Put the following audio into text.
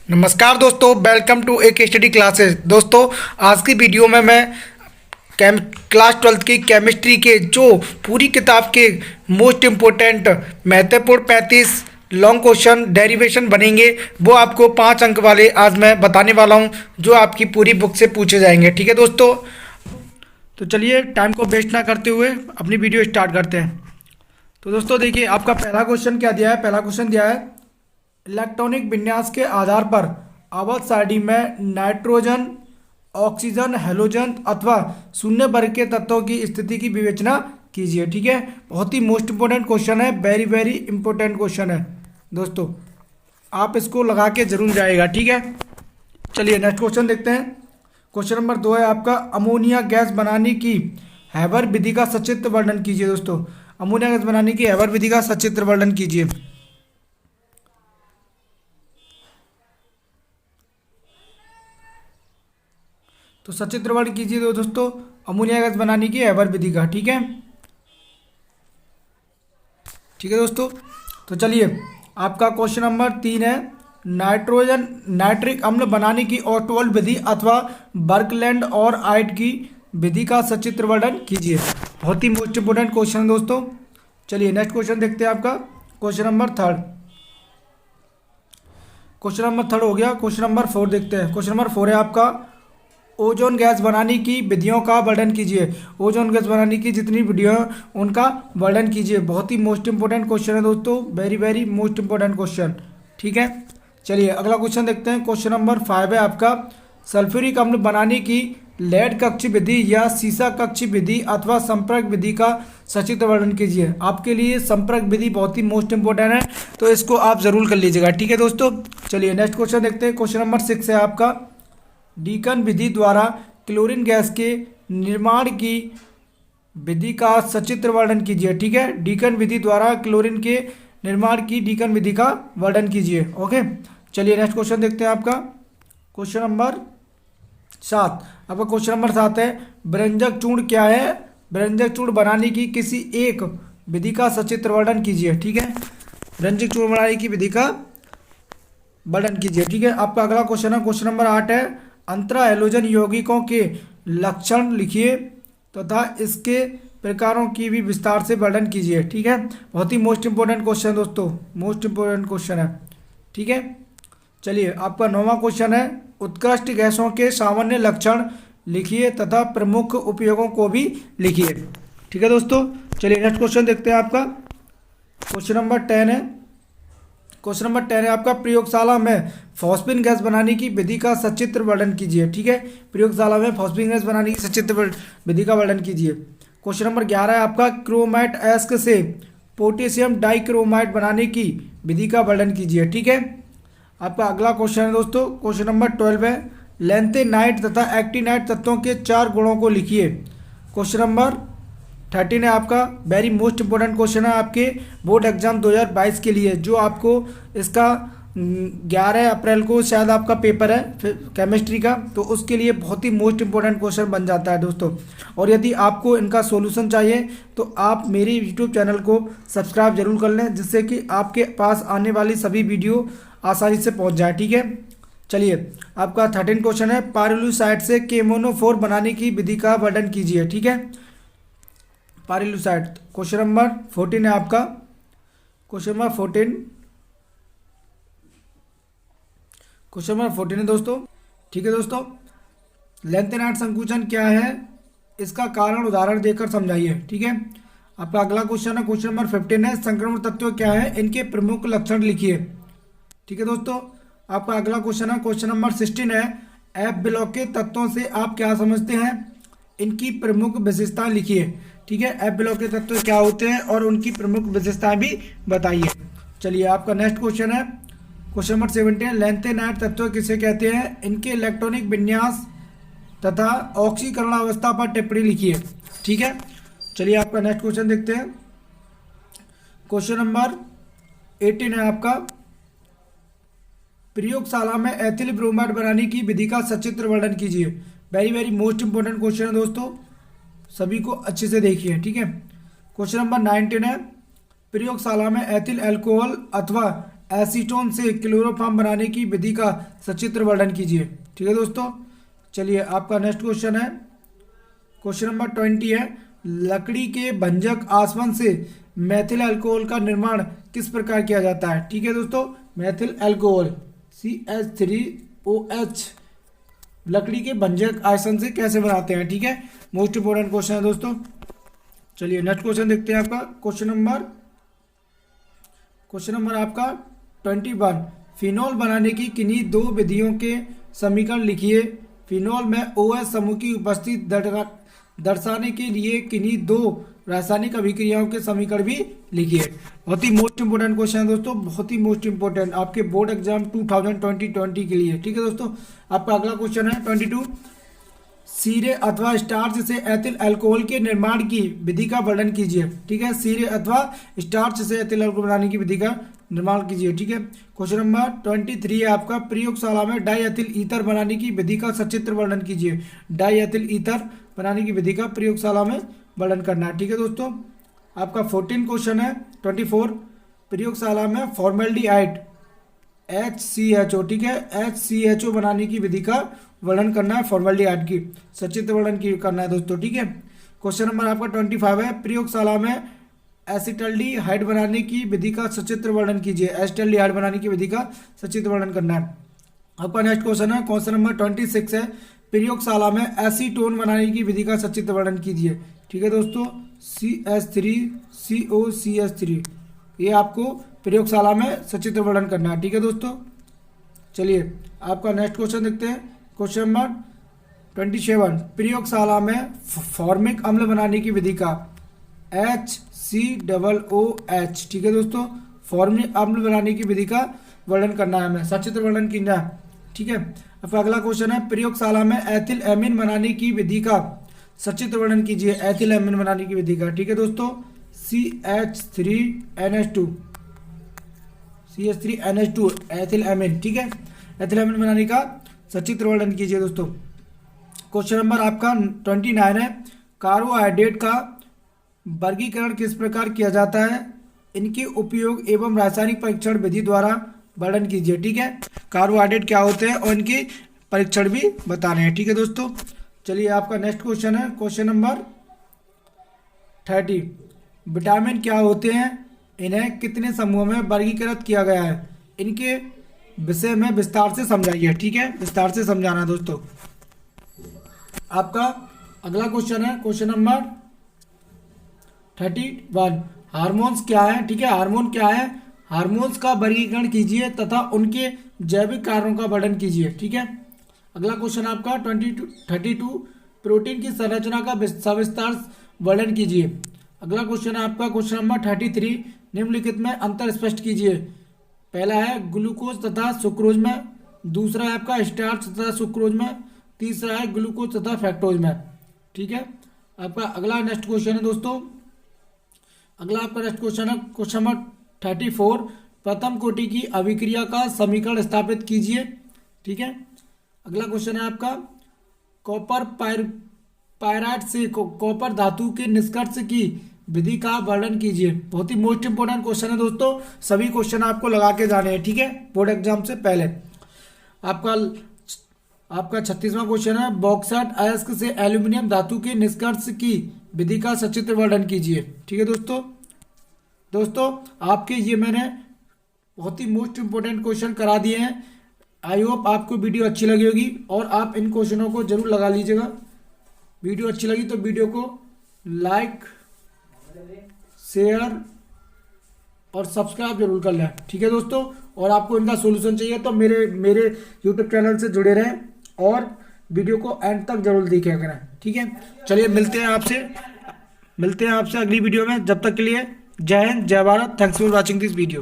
नमस्कार दोस्तों, welcome to एक स्टडी क्लासेस। दोस्तों, आज की वीडियो में मैं क्लास 12th की केमिस्ट्री के जो पूरी किताब के मोस्ट इम्पोर्टेंट महत्वपूर्ण 35 लॉन्ग क्वेश्चन डेरिवेशन बनेंगे, वो आपको 5 अंक वाले आज मैं बताने वाला हूं, जो आपकी पूरी बुक से पूछे जाएंगे। ठीक है दोस्तों, तो चलिए टाइम को वेस्ट ना करते हुए अपनी वीडियो स्टार्ट करते हैं। तो दोस्तों देखिए, आपका पहला क्वेश्चन क्या दिया है। पहला क्वेश्चन दिया है, इलेक्ट्रॉनिक विन्यास के आधार पर आवर्त सारणी में नाइट्रोजन, ऑक्सीजन, हेलोजन अथवा शून्य वर्ग के तत्वों की स्थिति की विवेचना कीजिए। ठीक है, बहुत ही मोस्ट इंपोर्टेंट क्वेश्चन है, वेरी वेरी इंपोर्टेंट क्वेश्चन है दोस्तों, आप इसको लगा के जरूर जाएगा। ठीक है, चलिए नेक्स्ट क्वेश्चन देखते हैं। क्वेश्चन नंबर 2 है आपका, अमोनिया गैस बनाने की हैबर विधि का सचित्र वर्णन कीजिए। दोस्तों, अमोनिया गैस बनाने की हैबर विधि का सचित्र वर्णन कीजिए। तो सचित्र वर्णन कीजिए दोस्तों अमोनिया गैस बनाने की हैबर विधि का। ठीक है, ठीक है दोस्तों, तो चलिए आपका क्वेश्चन नंबर 3 है, नाइट्रोजन नाइट्रिक अम्ल बनाने की ऑटोवल विधि अथवा बर्कलैंड और आइट की विधि का सचित्र वर्णन कीजिए। बहुत ही मोस्ट इंपोर्टेंट क्वेश्चन है दोस्तों। चलिए नेक्स्ट क्वेश्चन देखते हैं आपका क्वेश्चन नंबर 3। क्वेश्चन नंबर 3 हो गया। क्वेश्चन नंबर 4 देखते हैं। क्वेश्चन नंबर 4 है आपका, ओजोन गैस बनाने की विधियों का वर्णन कीजिए। ओजोन गैस बनाने की जितनी विधियाँ उनका वर्णन कीजिए। बहुत ही मोस्ट इंपोर्टेंट क्वेश्चन है दोस्तों, very very most important question. ठीक है, चलिए अगला क्वेश्चन देखते हैं। क्वेश्चन नंबर 5 है आपका, सल्फ्यूरिक अम्ल बनाने की लेड कक्ष विधि या सीसा कक्ष विधि अथवा संपर्क विधि का सचित्र वर्णन कीजिए। आपके लिए संपर्क विधि बहुत ही मोस्ट इंपोर्टेंट है, तो इसको आप जरूर कर लीजिएगा। ठीक है दोस्तों, चलिए नेक्स्ट क्वेश्चन देखते हैं। क्वेश्चन नंबर 6 है आपका, डीकन विधि द्वारा क्लोरीन गैस के निर्माण की विधि का सचित्र वर्णन कीजिए। ठीक है, डीकन विधि द्वारा क्लोरीन के निर्माण की डीकन विधि का वर्णन कीजिए। ओके, चलिए नेक्स्ट क्वेश्चन देखते हैं आपका क्वेश्चन नंबर 7। आपका क्वेश्चन नंबर 7 है, व्यंजक चूर्ण क्या है। व्यंजक चूर्ण बनाने की किसी एक विधि का सचित्र वर्णन कीजिए। ठीक है, व्यंजक चूर्ण बनाने की विधि का वर्णन कीजिए। ठीक है, आपका अगला क्वेश्चन है, क्वेश्चन नंबर 8 है, अंतरा हैलोजन यौगिकों के लक्षण लिखिए तथा इसके प्रकारों की भी विस्तार से वर्णन कीजिए। ठीक है, बहुत ही मोस्ट इंपोर्टेंट क्वेश्चन दोस्तों, मोस्ट इंपोर्टेंट क्वेश्चन है। ठीक है, चलिए आपका 9वां क्वेश्चन है, उत्कृष्ट गैसों के सामान्य लक्षण लिखिए तथा प्रमुख उपयोगों को भी लिखिए। ठीक है दोस्तों, चलिए नेक्स्ट क्वेश्चन देखते हैं। आपका क्वेश्चन नंबर 10 है। क्वेश्चन नंबर 10 है आपका, प्रयोगशाला में फॉस्फिन गैस बनाने की विधि का सचित्र वर्णन कीजिए। ठीक है, प्रयोगशाला में फॉस्फिन गैस बनाने की सचित्र विधि का वर्णन कीजिए। क्वेश्चन नंबर 11 है आपका, क्रोमैट एस्क से पोटेशियम डाइक्रोमाइट बनाने की विधि का वर्णन कीजिए। ठीक है, आपका अगला क्वेश्चन है दोस्तों, क्वेश्चन नंबर 12 है, लेंथेनाइट तथा एक्टिनाइट तत्वों के 4 गुणों को लिखिए। क्वेश्चन नंबर 13 है आपका, वेरी मोस्ट इंपोर्टेंट क्वेश्चन है आपके बोर्ड एग्जाम 2022 के लिए, जो आपको इसका 11 अप्रैल को शायद आपका पेपर है केमिस्ट्री का, तो उसके लिए बहुत ही मोस्ट इंपोर्टेंट क्वेश्चन बन जाता है दोस्तों। और यदि आपको इनका सॉल्यूशन चाहिए तो आप मेरी यूट्यूब चैनल को सब्सक्राइब जरूर कर लें, जिससे कि आपके पास आने वाली सभी वीडियो आसानी से पहुँच जाए। ठीक है, चलिए आपका 13 क्वेश्चन है, पायरुलूसाइड से केमोनोफोर बनाने की विधि का वर्णन कीजिए। ठीक है, पायरुलूसाइड। क्वेश्चन नंबर 14 है आपका, क्वेश्चन नंबर 14, क्वेश्चन नंबर 14 है दोस्तों। ठीक है दोस्तों, लेंथेनाइट संकुचन क्या है, इसका कारण उदाहरण देकर समझाइए। ठीक है, आपका अगला क्वेश्चन है, क्वेश्चन नंबर 15 है, संक्रमण तत्व क्या है, इनके प्रमुख लक्षण लिखिए। ठीक है दोस्तों, आपका अगला क्वेश्चन है, क्वेश्चन नंबर 16 है, एफ ब्लॉक के तत्वों से आप क्या समझते हैं, इनकी प्रमुख विशेषताएं लिखिए। ठीक है, एफ ब्लॉक के तत्व क्या होते हैं और उनकी प्रमुख विशेषताएं भी बताइए। चलिए आपका नेक्स्ट क्वेश्चन है, क्वेश्चन नंबर 17, लेंथेनाइट तत्व किसे कहते हैं, इनके इलेक्ट्रॉनिक विन्यास तथा ऑक्सीकरण अवस्था पर टिप्पणी लिखिए। ठीक है, चलिए आपका नेक्स्ट क्वेश्चन देखते हैं। क्वेश्चन नंबर 18 है आपका, प्रयोगशाला में एथिल ब्रोमाइड बनाने की विधि का सचित्र वर्णन कीजिए। Very very most important question है दोस्तों, सभी को अच्छे से देखिए। ठीक है, क्वेश्चन नंबर 19 है, प्रयोगशाला में एथिल अल्कोहल अथवा एसीटोन से क्लोरोफॉर्म बनाने की विधि का सचित्र वर्णन कीजिए। ठीक है दोस्तों, चलिए आपका नेक्स्ट क्वेश्चन है, क्वेश्चन नंबर 20 है, लकड़ी के भंजक आसवन से मैथिल अल्कोहल का निर्माण किस प्रकार किया जाता है। ठीक है दोस्तों, मैथिल अल्कोहल CH3OH लकड़ी के भंजक आसवन से कैसे बनाते हैं। ठीक है, मोस्ट इंपोर्टेंट क्वेश्चन है दोस्तों। चलिए नेक्स्ट क्वेश्चन देखते हैं आपका, क्वेश्चन नंबर आपका 21, फिनॉल बनाने की किन्हीं दो विधियों के समीकरण लिखिए। फिनॉल में OH समूह की उपस्थिति दर्शाने के लिए किन्हीं दो रासायनिक अभिक्रियाओं के समीकरण भी लिखिए। बहुत ही मोस्ट इंपोर्टेंट क्वेश्चन है दोस्तों, बहुत ही मोस्ट इंपोर्टेंट आपके बोर्ड एग्जाम 2020 के लिए। ठीक है दोस्तों, आपका अगला क्वेश्चन है 22, सीरे अथवा स्टार्च से एथिल अल्कोहल के निर्माण की विधि का वर्णन कीजिए। ठीक है, सीरे अथवा स्टार्च से एथिल अल्कोहल बनाने की विधि का निर्माण कीजिए। ठीक है, क्वेश्चन नंबर 23 है आपका, प्रयोगशाला में डाई एथिल ईथर बनाने की विधि का सचित्र वर्णन कीजिए। डाई एथिल ईथर बनाने की विधि का प्रयोगशाला में वर्णन करना है। ठीक है दोस्तों, आपका 14 क्वेश्चन है 24, प्रयोगशाला में फॉर्मेल्डिहाइड HCHO, ठीक है, HCHO बनाने की विधि का वर्णन करना है, फॉर्मेल्डिहाइड की सचित्र वर्णन की करना है दोस्तों। ठीक है, क्वेश्चन नंबर आपका 25 है, प्रयोगशाला में एसिटल्डिहाइड बनाने की विधि का सचित्र वर्णन कीजिए। एसिटल्डिहाइड बनाने की विधि का सचित्र वर्णन करना है। आपका नेक्स्ट क्वेश्चन है, क्वेश्चन नंबर 26 है, प्रयोगशाला में एसीटोन बनाने की विधि का सचित्र वर्णन कीजिए। ठीक है दोस्तों, CH3COCH3 ये आपको प्रयोगशाला में सचित्र वर्णन करना है। ठीक है दोस्तों, चलिए आपका नेक्स्ट क्वेश्चन देखते हैं, क्वेश्चन नंबर 27, प्रयोगशाला में फॉर्मिक अम्ल बनाने की विधि का HCOOH। ठीक है दोस्तों, फॉर्मिक अम्ल बनाने की विधि का वर्णन करना है, हमें सचित्र वर्णन करना है। ठीक है, अब अगला क्वेश्चन है, प्रयोगशाला में एथिल एमीन बनाने की विधि का सचित्र वर्णन कीजिए। एथिल एमीन बनाने की विधि का, ठीक है दोस्तों, CH3NH2 एथिल एमीन। ठीक है, एथिल एमीन बनाने का सचित्र वर्णन कीजिए दोस्तों। क्वेश्चन नंबर आपका 29 है, कार्बोहाइड्रेट का वर्गीकरण किस प्रकार किया जाता है, इनके उपयोग एवं रासायनिक परीक्षण विधि द्वारा वर्णन कीजिए। ठीक है, कार्बोहाइड्रेट क्या होते हैं और इनके परीक्षण भी बताने हैं। ठीक है दोस्तों, चलिए आपका नेक्स्ट क्वेश्चन है, क्वेश्चन नंबर 30, विटामिन क्या होते हैं, इन्हें कितने समूह में वर्गीकृत किया गया है, इनके विषय में विस्तार से समझाइए। ठीक है, विस्तार से समझाना दोस्तों। आपका अगला क्वेश्चन है, क्वेश्चन नंबर 31, हार्मोन्स क्या है। ठीक है, हार्मोन क्या है, हार्मोन्स का वर्गीकरण कीजिए तथा उनके जैविक कार्यों का वर्णन कीजिए। ठीक है, अगला क्वेश्चन आपका 32, प्रोटीन की संरचना का सविस्तार वर्णन कीजिए। अगला क्वेश्चन है आपका क्वेश्चन नंबर 33, निम्नलिखित में अंतर स्पष्ट कीजिए। पहला है ग्लूकोज तथा सुक्रोज में, दूसरा है आपका स्टार्च तथा सुक्रोज में, तीसरा है ग्लूकोज तथा फ्रैक्टोज में। ठीक है, आपका अगला नेक्स्ट क्वेश्चन है दोस्तों, अगला आपका नेक्स्ट क्वेश्चन है क्वेश्चन नंबर 34, प्रथम कोटि की अभिक्रिया का समीकरण स्थापित कीजिए। ठीक है, अगला क्वेश्चन है आपका कॉपर पायराइट से कॉपर धातु के निष्कर्ष की विधि का वर्णन कीजिए। बहुत ही मोस्ट इंपोर्टेंट क्वेश्चन है दोस्तों, सभी क्वेश्चन आपको लगा के जाने हैं। ठीक है, बोर्ड एग्जाम से पहले। आपका 36वां क्वेश्चन है, बॉक्साइट अयस्क से एल्यूमिनियम धातु के निष्कर्ष की विधि का सचित्र वर्णन कीजिए। ठीक है दोस्तों आपके ये मैंने बहुत ही मोस्ट इंपोर्टेंट क्वेश्चन करा दिए हैं। आई होप आपको वीडियो अच्छी लगी होगी और आप इन क्वेश्चनों को जरूर लगा लीजिएगा। वीडियो अच्छी लगी तो वीडियो को लाइक, शेयर और सब्सक्राइब जरूर कर लें। ठीक है दोस्तों, और आपको इनका सॉल्यूशन चाहिए तो मेरे यूट्यूब चैनल से जुड़े रहें और वीडियो को एंड तक जरूर देखा करें। ठीक है, चलिए मिलते हैं आपसे अगली वीडियो में। जब तक के लिए जय हिंद, जय Bharat. Thanks for watching this video.